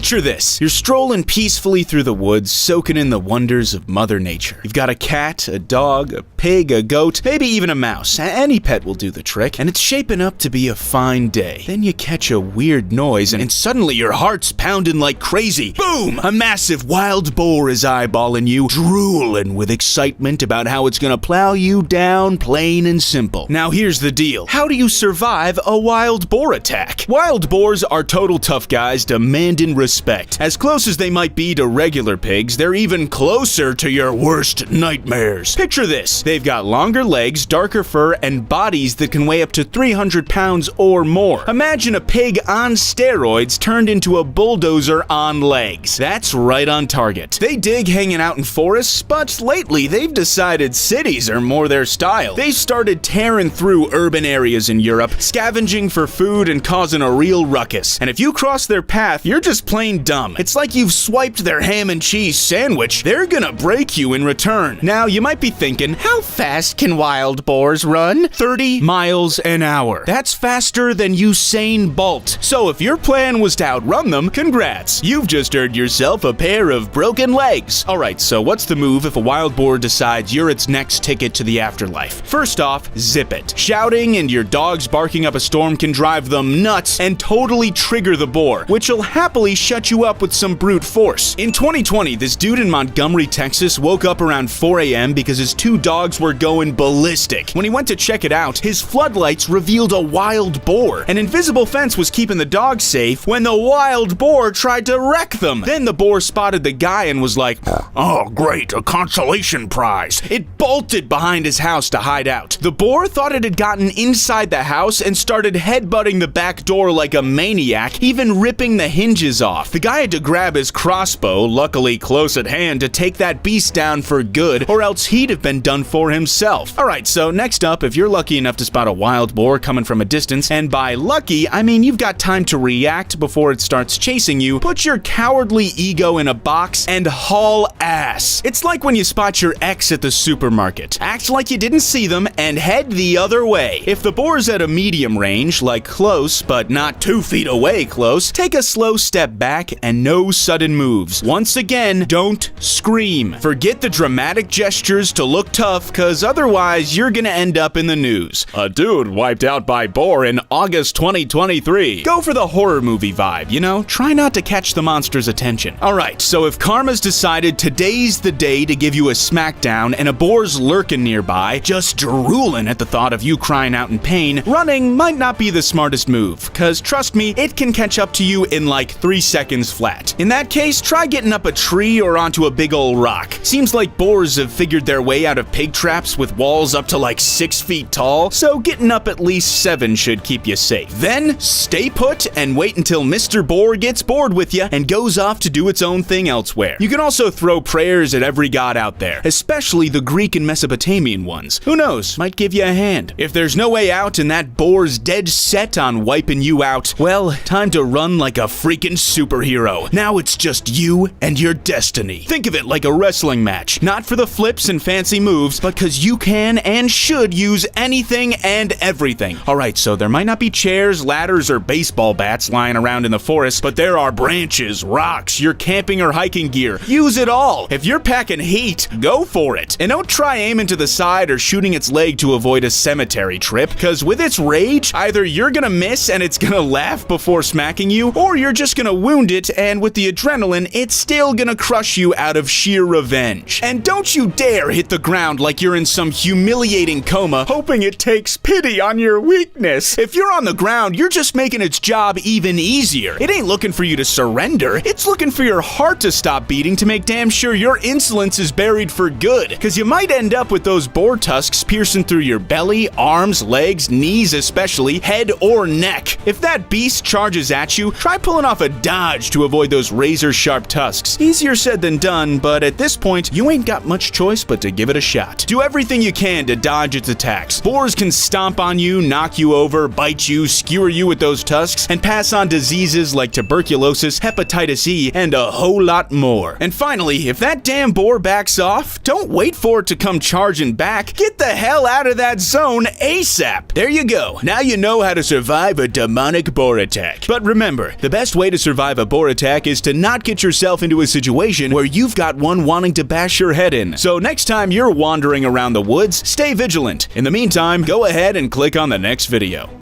Picture this. You're strolling peacefully through the woods, soaking in the wonders of Mother Nature. You've got a cat, a dog, a pig, a goat, maybe even a mouse. Any pet will do the trick, and it's shaping up to be a fine day. Then you catch a weird noise, and suddenly your heart's pounding like crazy. Boom! A massive wild boar is eyeballing you, drooling with excitement about how it's gonna plow you down, plain and simple. Now here's the deal. How do you survive a wild boar attack? Wild boars are total tough guys demanding respect. As close as they might be to regular pigs, they're even closer to your worst nightmares. Picture this. They've got longer legs, darker fur, and bodies that can weigh up to 300 pounds or more. Imagine a pig on steroids turned into a bulldozer on legs. That's right on target. They dig hanging out in forests, but lately they've decided cities are more their style. They've started tearing through urban areas in Europe, scavenging for food and causing a real ruckus. And if you cross their path, you're just plain dumb. It's like you've swiped their ham and cheese sandwich. They're gonna break you in return. Now, you might be thinking, how fast can wild boars run? 30 miles an hour. That's faster than Usain Bolt. So if your plan was to outrun them, congrats. You've just earned yourself a pair of broken legs. Alright, so what's the move if a wild boar decides you're its next ticket to the afterlife? First off, zip it. Shouting and your dogs barking up a storm can drive them nuts and totally trigger the boar, which will happily shut you up with some brute force. In 2020, this dude in Montgomery, Texas woke up around 4 a.m. because his two dogs were going ballistic. When he went to check it out, his floodlights revealed a wild boar. An invisible fence was keeping the dogs safe when the wild boar tried to wreck them. Then the boar spotted the guy and was like, "Oh, great, a consolation prize." It bolted behind his house to hide out. The boar thought it had gotten inside the house and started headbutting the back door like a maniac, even ripping the hinges off. The guy had to grab his crossbow, luckily close at hand, to take that beast down for good, or else he'd have been done for himself. Alright, so next up, if you're lucky enough to spot a wild boar coming from a distance, and by lucky, I mean you've got time to react before it starts chasing you, put your cowardly ego in a box and haul ass. It's like when you spot your ex at the supermarket. Act like you didn't see them and head the other way. If the boar's at a medium range, like close but not 2 feet away close, take a slow step back and no sudden moves. Once again, don't scream. Forget the dramatic gestures to look tough, cause otherwise you're gonna end up in the news. A dude wiped out by boar in August 2023. Go for the horror movie vibe, you know? Try not to catch the monster's attention. Alright, so if karma's decided today's the day to give you a smackdown and a boar's lurking nearby, just drooling at the thought of you crying out in pain, running might not be the smartest move, cause trust me, it can catch up to you in like 3 seconds flat. In that case, try getting up a tree or onto a big ol' rock. Seems like boars have figured their way out of pig traps with walls up to like 6 feet tall, so getting up at least 7 should keep you safe. Then, stay put and wait until Mr. Boar gets bored with you and goes off to do its own thing elsewhere. You can also throw prayers at every god out there, especially the Greek and Mesopotamian ones. Who knows, might give you a hand. If there's no way out and that boar's dead set on wiping you out, well, time to run like a freaking superhero. Now it's just you and your destiny. Think of it like a wrestling match, not for the flips and fancy moves, but cause you can and should use anything and everything. Alright, so there might not be chairs, ladders, or baseball bats lying around in the forest, but there are branches, rocks, your camping or hiking gear. Use it all. If you're packing heat, go for it. And don't try aiming to the side or shooting its leg to avoid a cemetery trip, cause with its rage, either you're gonna miss and it's gonna laugh before smacking you, or you're just gonna wound it and with the adrenaline, it's still gonna crush you out of sheer revenge. And don't you dare hit the ground like you're in some humiliating coma, hoping it takes pity on your weakness. If you're on the ground, you're just making its job even easier. It ain't looking for you to surrender, it's looking for your heart to stop beating to make damn sure your insolence is buried for good, cause you might end up with those boar tusks piercing through your belly, arms, legs, knees especially, head or neck. If that beast charges at you, try pulling off a dodge to avoid those razor-sharp tusks. Easier said than done, but at this point, you ain't got much choice but to give it a shot. Do everything you can to dodge its attacks. Boars can stomp on you, knock you over, bite you, skewer you with those tusks, and pass on diseases like tuberculosis, hepatitis E, and a whole lot more. And finally, if that damn boar backs off, don't wait for it to come charging back. Get the hell out of that zone ASAP. There you go. Now you know how to survive a demonic boar attack. But remember, the best way to survive survive a boar attack is to not get yourself into a situation where you've got one wanting to bash your head in. So next time you're wandering around the woods, stay vigilant. In the meantime, go ahead and click on the next video.